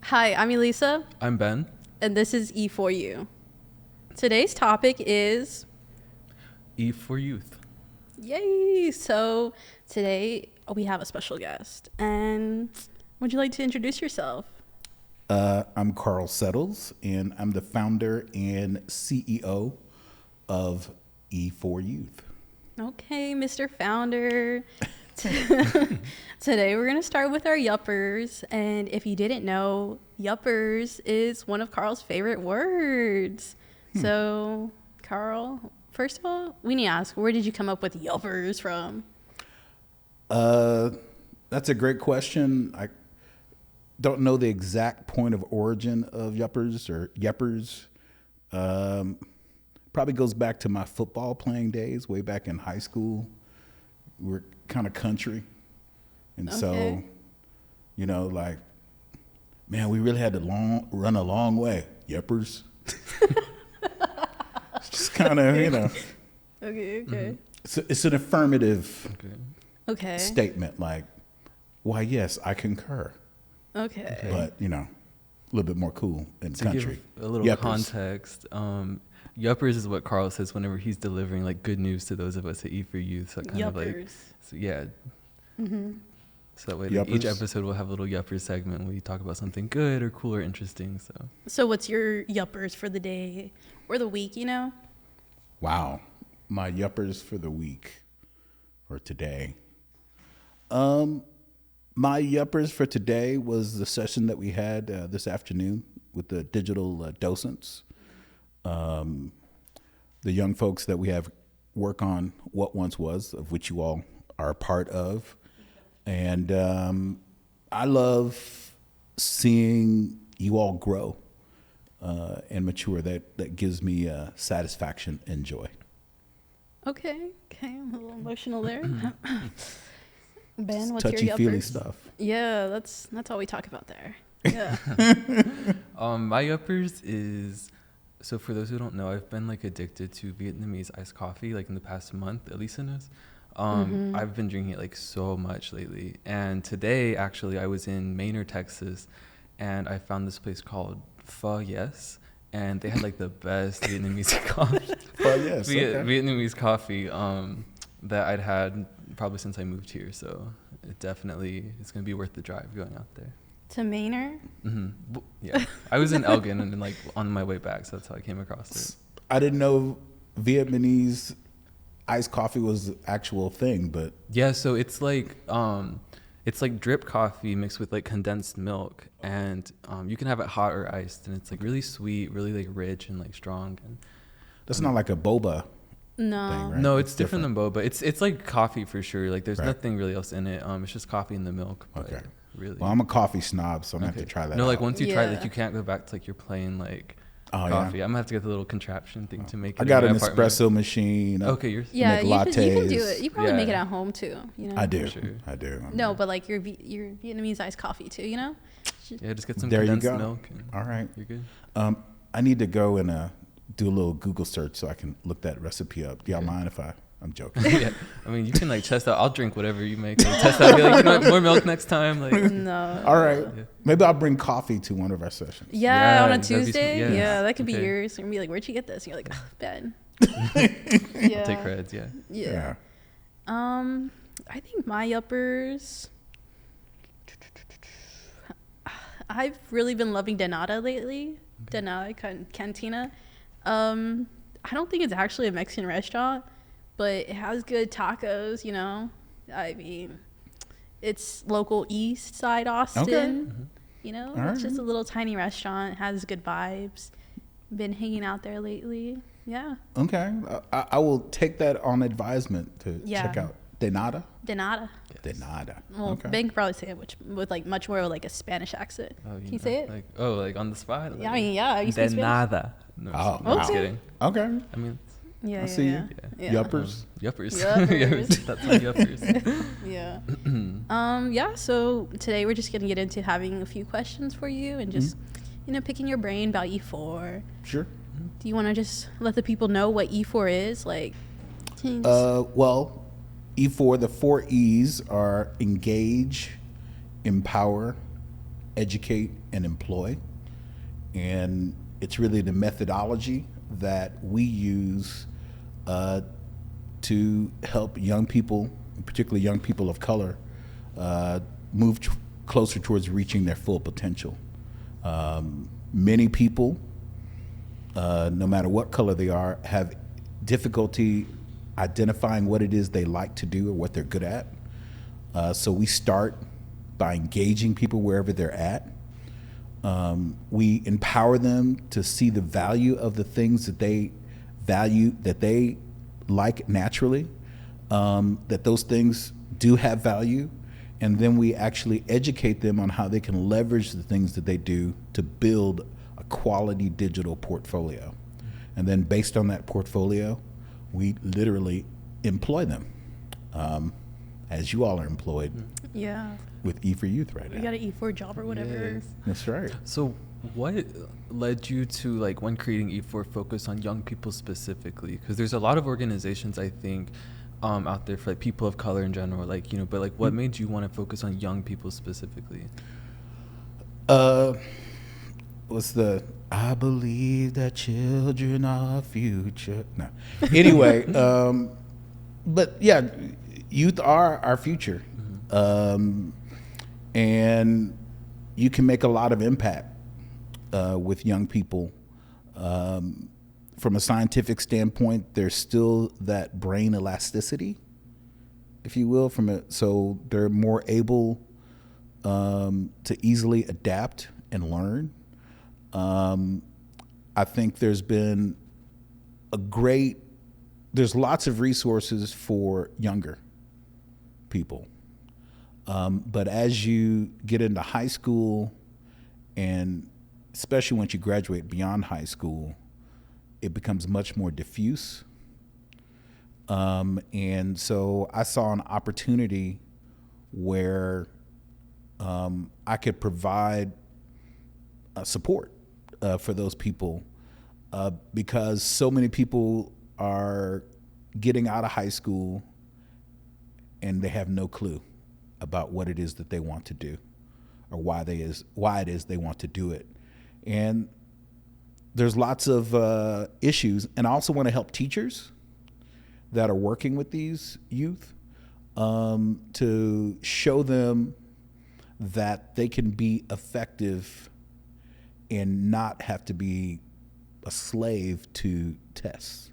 Hi, I'm Elisa, I'm Ben. and this is E4U. Today's topic is E for Youth. yay! So today we have a special guest, and would you like to introduce yourself? I'm Carl Settles, and I'm the founder and CEO of E4 Youth. Okay, Mr. Founder. Today we're going to start with our yuppers, and if you didn't know, yuppers is one of Carl's favorite words. So, Carl, first of all, we need to ask, where did you come up with yuppers from? That's a great question. I don't know the exact point of origin of yuppers or yeppers. Probably goes back to my football playing days, way back in high school. We're kind of country. And so, you know, like, man, we really had to run a long way. Yeppers. It's just kind of, you know. Okay. Mm-hmm. It's an affirmative Okay. statement, like, why, yes, I concur. Okay. But, you know, a little bit more cool in the country. Give a little Yuppers. context. Yuppers is what Carl says whenever he's delivering like good news to those of us at E for Youth. So kind of like, so yeah. Mm-hmm. So that way, like, each Yuppers. episode will have a little yuppers segment where you talk about something good or cool or interesting. So what's your yuppers for the day or the week, you know? Wow. My yuppers for the week or today. My yuppers for today was the session that we had this afternoon with the digital docents. The young folks that we have work on What Once Was, of which you all are a part of. And I love seeing you all grow and mature. That gives me satisfaction and joy. Okay, I'm a little emotional there. Ben, what's your Touchy-feely yuppers? stuff. Yeah, that's all we talk about there. Yeah. my yuppers is, so for those who don't know, I've been like addicted to Vietnamese iced coffee like in the past month, Elisa knows. I've been drinking it like so much lately. And today, actually, I was in Maynard, Texas, and I found this place called Pho Yes, and they had like the best Vietnamese coffee. Oh, yes. Okay. Vietnamese coffee that I'd had probably since I moved here. So it's going to be worth the drive going out there. To Maynard? Mm-hmm. Yeah. I was in Elgin and then like on my way back, so that's how I came across it. I didn't know Vietnamese iced coffee was the actual thing, but Yeah, so it's like drip coffee mixed with like condensed milk, and you can have it hot or iced, and it's like really sweet, really like rich and like strong. And that's not like a boba No. thing, right? no, it's different than boba. It's like coffee for sure. Like there's Right. nothing really else in it. It's just coffee and the milk. But Okay. Really. Well, I'm a coffee snob, so I'm going to have to try that No, like out. once you try it, Yeah. like you can't go back to like your plain like Oh, coffee. yeah? I'm gonna have to get the little contraption thing to make it. I got in an my apartment. espresso machine. Okay, you're Yeah, Make you can do lattes. it. You probably Yeah. make it at home too, you know? I do. Sure. I do. No, but like your Vietnamese iced coffee too, you know? Yeah, just get some There you condensed go. milk. And All right. you're good. I need to go and do a little Google search so I can look that recipe up. Do y'all mind if I'm joking? Yeah, I mean, you can like test out. I'll drink whatever you make. Like, test out. Be like, you know, what, more milk next time. Like, No. All right. Yeah. Maybe I'll bring coffee to one of our sessions. Yeah, on a that'd be Tuesday. sweet. Yeah, that could be Okay. yours. You're gonna be like, where'd you get this? And you're like, oh, Ben. I'll take creds. Yeah. Yeah. I think my yuppers. I've really been loving Donata lately. Donata Cantina. I don't think it's actually a Mexican restaurant, but it has good tacos, you know. I mean, it's local East Side Austin. Okay. You know, All it's just right. a little tiny restaurant. Has good vibes. Been hanging out there lately. Yeah. Okay. I will take that on advisement to Yeah. check out Donata. Donata. Donata. Well, Okay. Ben could probably say it with like much more of like a Spanish accent. Oh, Can you say it? Like, like on the spot. Like, Yeah, I mean, yeah. You de speak Spanish? nada. No, Oh, I'm just wow. kidding. Okay. I mean, Yeah, I see you. yeah. Yuppers. Yuppers. Yuppers. That's my yuppers. Yeah. Yeah. So today we're just gonna get into having a few questions for you and just, picking your brain about E4. Sure. Do you want to just let the people know what E4 is? Like, can you just- Well, E4, the 4 E's are engage, empower, educate and employ. And it's really the methodology that we use to help young people, particularly young people of color, move closer towards reaching their full potential. Many people, no matter what color they are, have difficulty identifying what it is they like to do or what they're good at. So we start by engaging people wherever they're at. We empower them to see the value of the things that they value, that they like naturally, that those things do have value. And then we actually educate them on how they can leverage the things that they do to build a quality digital portfolio. And then based on that portfolio, we literally employ them, as you all are employed. Yeah. With E for Youth right now. You got an E4 job or whatever. Yes. That's right. So what led you to, like, when creating E4, focus on young people specifically? Because there's a lot of organizations, I think, out there for, like, people of color in general, like, you know, but, like, what made you want to focus on young people specifically? What's the I believe that children are future. No. Anyway, but yeah, youth are our future. And you can make a lot of impact with young people. From a scientific standpoint, there's still that brain elasticity, if you will, so they're more able to easily adapt and learn. I think there's lots of resources for younger people. But as you get into high school, and especially once you graduate beyond high school, it becomes much more diffuse. And so I saw an opportunity where I could provide support for those people because so many people are getting out of high school and they have no clue about what it is that they want to do or why it is they want to do it. And there's lots of issues. And I also want to help teachers that are working with these youth to show them that they can be effective and not have to be a slave to tests,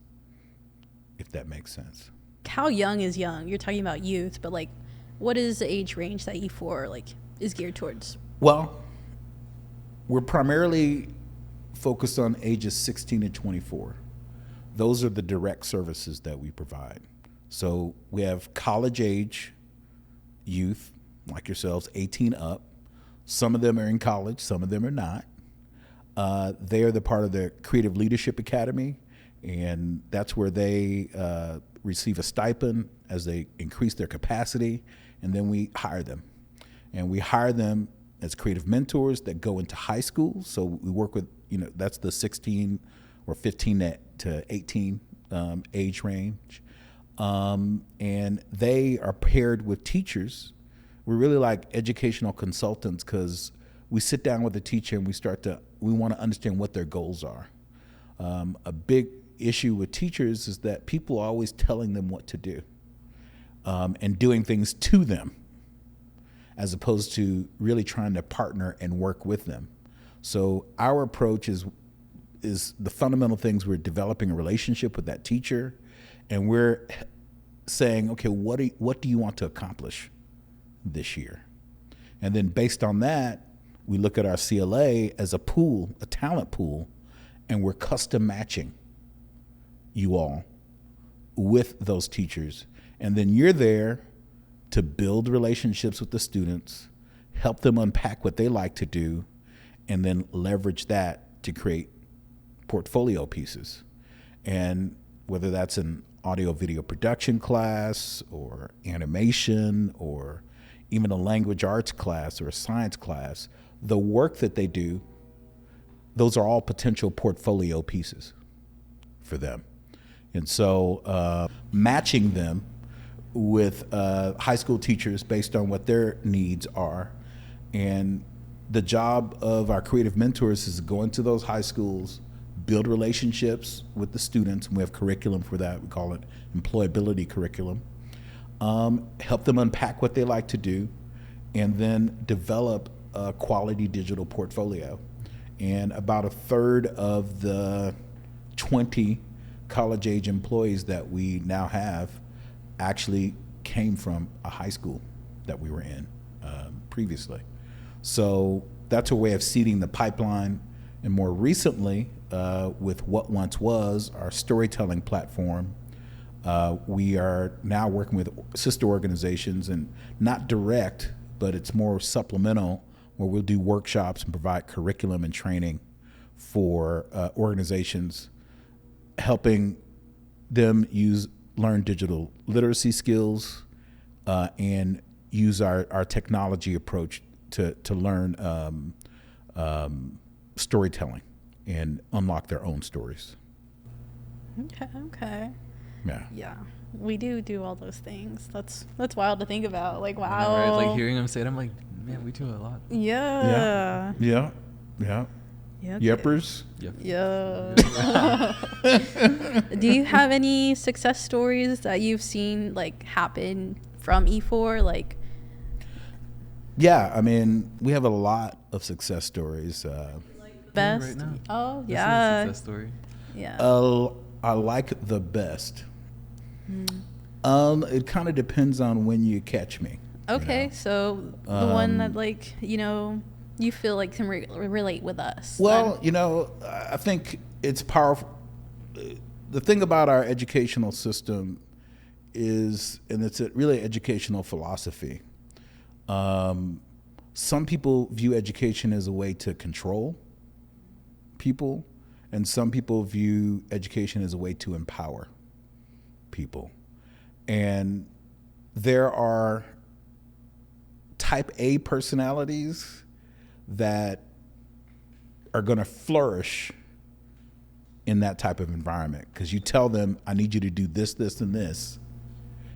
if that makes sense. How young is young? You're talking about youth, but, like, what is the age range that E4, like, is geared towards? Well, we're primarily focused on ages 16 to 24. Those are the direct services that we provide. So we have college age youth like yourselves, 18 up. Some of them are in college, some of them are not. They are the part of the Creative Leadership Academy, and that's where they receive a stipend as they increase their capacity, and then we hire them. And we hire them as creative mentors that go into high school. So we work with, that's the 16 or 15 to 18 age range. And they are paired with teachers. We're really like educational consultants because we sit down with the teacher and we want to understand what their goals are. A big issue with teachers is that people are always telling them what to do and doing things to them, as opposed to really trying to partner and work with them. So our approach is the fundamental things. We're developing a relationship with that teacher, and we're saying, okay, what do you want to accomplish this year? And then based on that, we look at our CLA as a pool, a talent pool, and we're custom matching you all with those teachers. And then you're there to build relationships with the students, help them unpack what they like to do, and then leverage that to create portfolio pieces. And whether that's an audio video production class or animation or even a language arts class or a science class, the work that they do, those are all potential portfolio pieces for them. And so matching them with high school teachers based on what their needs are, and the job of our creative mentors is to go into those high schools, build relationships with the students, and we have curriculum for that. We call it employability curriculum. Help them unpack what they like to do, and then develop a quality digital portfolio. And about a third of the 20 college age employees that we now have actually came from a high school that we were in previously. So that's a way of seeding the pipeline. And more recently, with What Once Was, our storytelling platform, we are now working with sister organizations, and not direct, but it's more supplemental, where we'll do workshops and provide curriculum and training for organizations, helping them learn digital literacy skills and use our technology approach to learn storytelling and unlock their own stories. Okay. Yeah. We do all those things. That's wild to think about. Like, wow. I know, right? Like hearing him say it, I'm like, man, we do a lot. Yeah. Yeah. Yeppers. Yep. Yeah. Do you have any success stories that you've seen like happen from E4? Like, yeah, I mean, we have a lot of success stories. best? Right now. Oh, This is a yeah. success story. Yeah. I like the best. It kind of depends on when you catch me. Okay, you know? so the one that, like, you feel like can relate with us. Well, then. I think it's powerful. The thing about our educational system is, and it's a really educational philosophy. Some people view education as a way to control people, and some people view education as a way to empower people. And there are type A personalities that are going to flourish in that type of environment, because you tell them, I need you to do this, this, and this.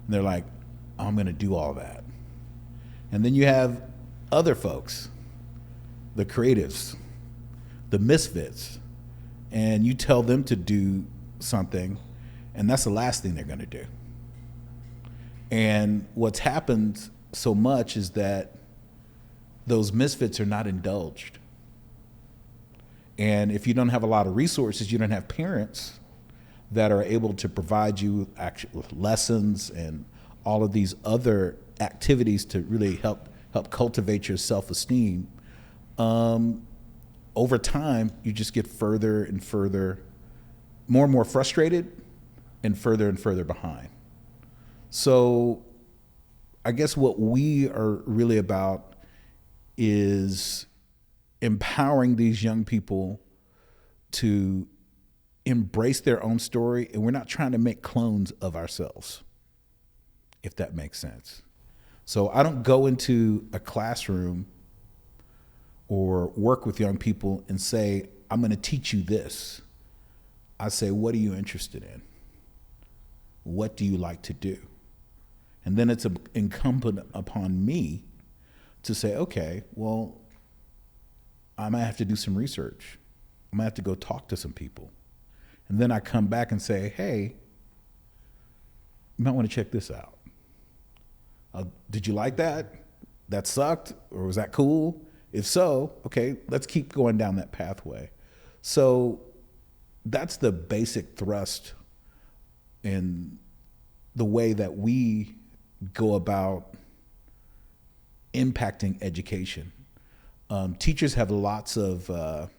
And they're like, I'm going to do all that. And then you have other folks, the creatives, the misfits, and you tell them to do something, and that's the last thing they're going to do. And what's happened so much is that those misfits are not indulged. And if you don't have a lot of resources, you don't have parents that are able to provide you with lessons and all of these other activities to really help cultivate your self-esteem. Over time, you just get further and further, more and more frustrated, and further behind. So I guess what we are really about is empowering these young people to embrace their own story, and we're not trying to make clones of ourselves, if that makes sense. So I don't go into a classroom or work with young people and say, I'm going to teach you this. I say, what are you interested in? What do you like to do? And then it's incumbent upon me to say, okay, well, I might have to do some research. I might have to go talk to some people. And then I come back and say, hey, you might want to check this out. Did you like that? That sucked? Or was that cool? If so, okay, let's keep going down that pathway. So that's the basic thrust in the way that we go about impacting education. Teachers have lots of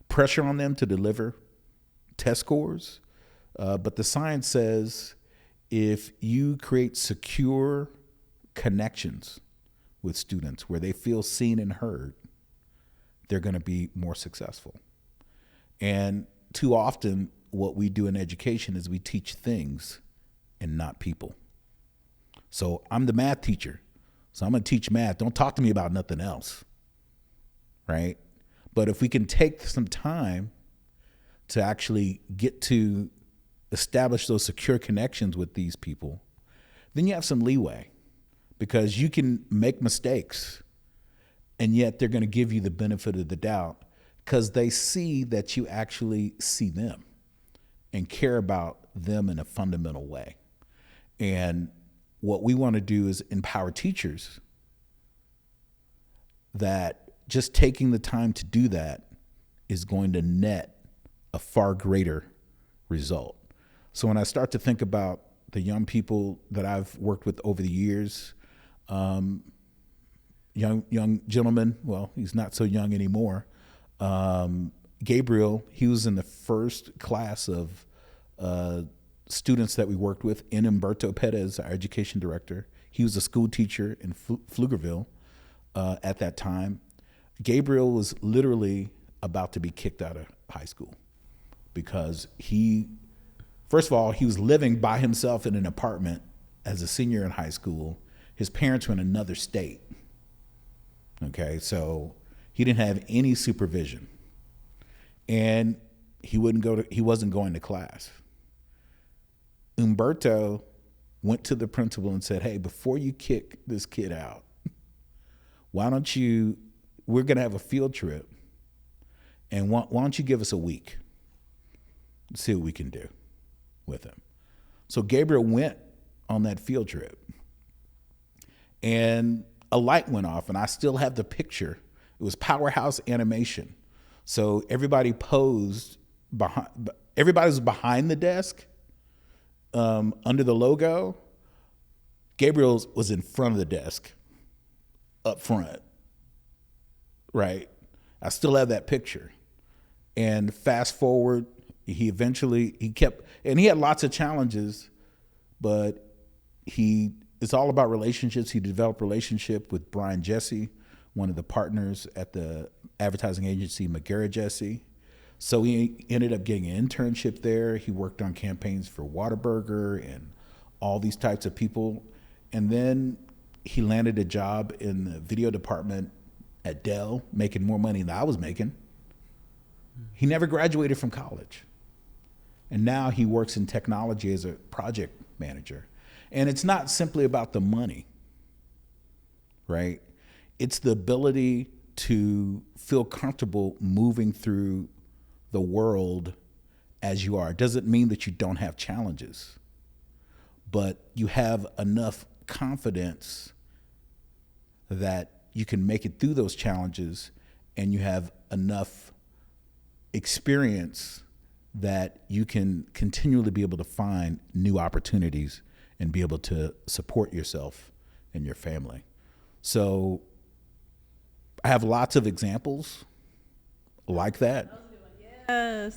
pressure on them to deliver test scores, but the science says if you create secure connections with students where they feel seen and heard, they're going to be more successful. And too often, what we do in education is we teach things and not people. So I'm the math teacher, so I'm going to teach math. Don't talk to me about nothing else, right? But if we can take some time to actually get to establish those secure connections with these people, then you have some leeway, because you can make mistakes and yet they're going to give you the benefit of the doubt because they see that you actually see them and care about them in a fundamental way. And what we want to do is empower teachers that just taking the time to do that is going to net a far greater result. So when I start to think about the young people that I've worked with over the years, young gentleman, well, he's not so young anymore. Gabriel, he was in the first class of students that we worked with in Humberto Perez, our education director. He was a school teacher in Pflugerville at that time. Gabriel was literally about to be kicked out of high school because first of all, he was living by himself in an apartment as a senior in high school. His parents were in another state. Okay, so he didn't have any supervision, and he wasn't going to class. Humberto went to the principal and said, "Hey, before you kick this kid out, we're going to have a field trip, and why don't you give us a week? See what we can do with him." So Gabriel went on that field trip, and a light went off, and I still have the picture. It was Powerhouse Animation. So everybody posed everybody was behind the desk, under the logo. Gabriel was in front of the desk, up front, right? I still have that picture. And fast forward, he had lots of challenges, but it's all about relationships. He developed a relationship with Brian Jesse, one of the partners at the advertising agency McGarrett Jesse. So he ended up getting an internship there. He worked on campaigns for Whataburger and all these types of people. And then he landed a job in the video department at Dell, making more money than I was making. He never graduated from college. And now he works in technology as a project manager. And it's not simply about the money, right? It's the ability to feel comfortable moving through the world as you are. It doesn't mean that you don't have challenges, but you have enough confidence that you can make it through those challenges, and you have enough experience that you can continually be able to find new opportunities and be able to support yourself and your family. So I have lots of examples like that.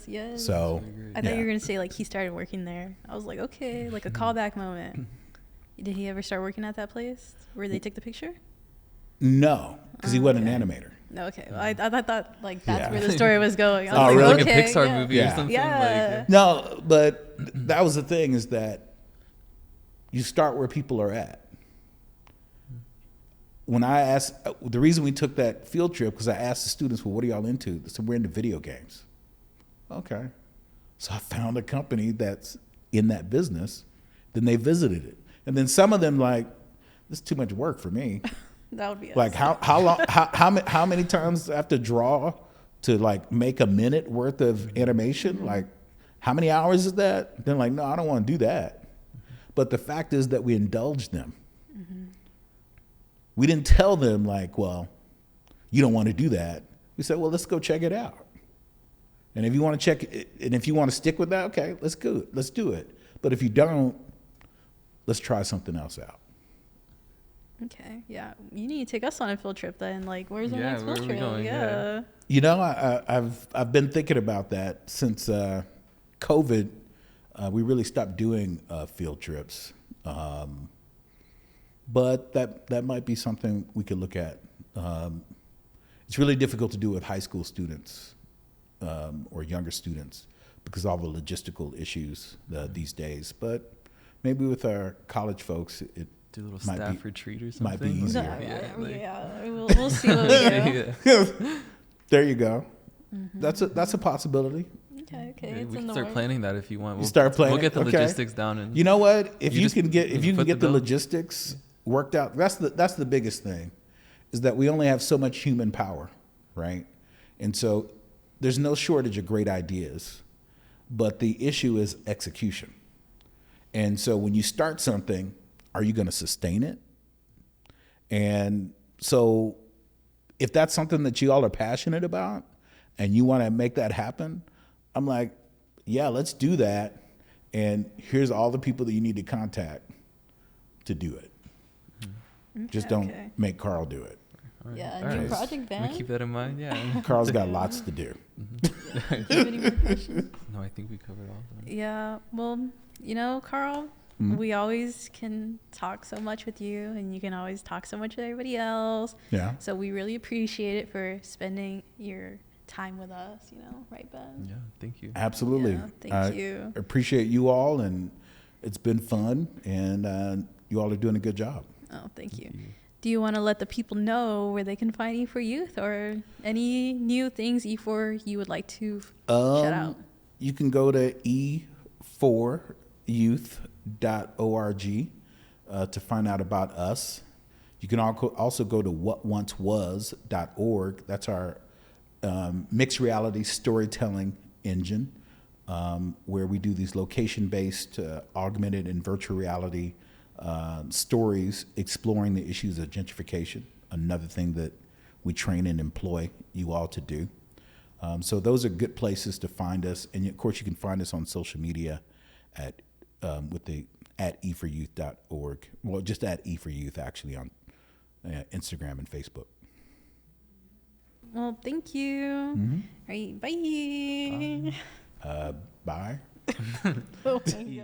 Yes. So I thought you were going to say, like, he started working there. I was like, okay, like a callback moment. Did he ever start working at that place where they took the picture? No, because he wasn't an animator. No, okay. Well, I thought like that's where the story was going. I was Oh, like, really? Like okay, a Pixar movie or something? Yeah. No, but that was the thing, is that you start where people are at. When I asked, the reason we took that field trip, because I asked the students, well, what are y'all into? They said, we're into video games. Okay. So I found a company that's in that business. Then they visited it. And then some of them like, this is too much work for me. That would be like us. how long how many times I have to draw to like make a minute worth of animation? Mm-hmm. Like how many hours is that? They're like, no, I don't want to do that. Mm-hmm. But the fact is that we indulged them. Mm-hmm. We didn't tell them like, well, you don't want to do that. We said, well, let's go check it out. And if you want to check it, and if you want to stick with that, okay, let's do it. But if you don't, let's try something else out. Okay, yeah. You need to take us on a field trip then. Like, where's the next field trip? Going? Yeah. You know, I've been thinking about that since COVID. We really stopped doing field trips, but that might be something we could look at. It's really difficult to do with high school students or younger students because of all the logistical issues these days. But maybe with our college folks, it do a little staff retreat or something. Might be easier. We'll see what we do. There you go. Mm-hmm. That's a possibility. Okay. We can start planning that if you want. We'll start planning. We'll get the logistics down, and you know what? If you can get the logistics worked out, that's the biggest thing, is that we only have so much human power, right? And so there's no shortage of great ideas, but the issue is execution. And so when you start something, are you going to sustain it? And so if that's something that you all are passionate about and you want to make that happen, I'm like, yeah, let's do that. And here's all the people that you need to contact to do it. Just don't make Carl do it. Yeah, All new right. project Let me van. keep that in mind. Yeah. Carl's got lots to do. Do you have any more questions? No, I think we covered all of them. Yeah, well, Carl, we always can talk so much with you, and you can always talk so much with everybody else. Yeah. So we really appreciate it for spending your time with us, right, Ben? Yeah, thank you. Absolutely. Yeah, thank I you. appreciate you all, and it's been fun, and you all are doing a good job. Oh, thank you. Do you want to let the people know where they can find E4 Youth, or any new things E4 you would like to shout out? You can go to e4youth.org to find out about us. You can also go to whatoncewas.org. That's our mixed reality storytelling engine, where we do these location-based augmented and virtual reality stories exploring the issues of gentrification, another thing that we train and employ you all to do. So those are good places to find us. And of course, you can find us on social media at e4youth.org. Well, just at E4Youth, actually, on Instagram and Facebook. Well, thank you. All right, bye. Bye. Oh my God.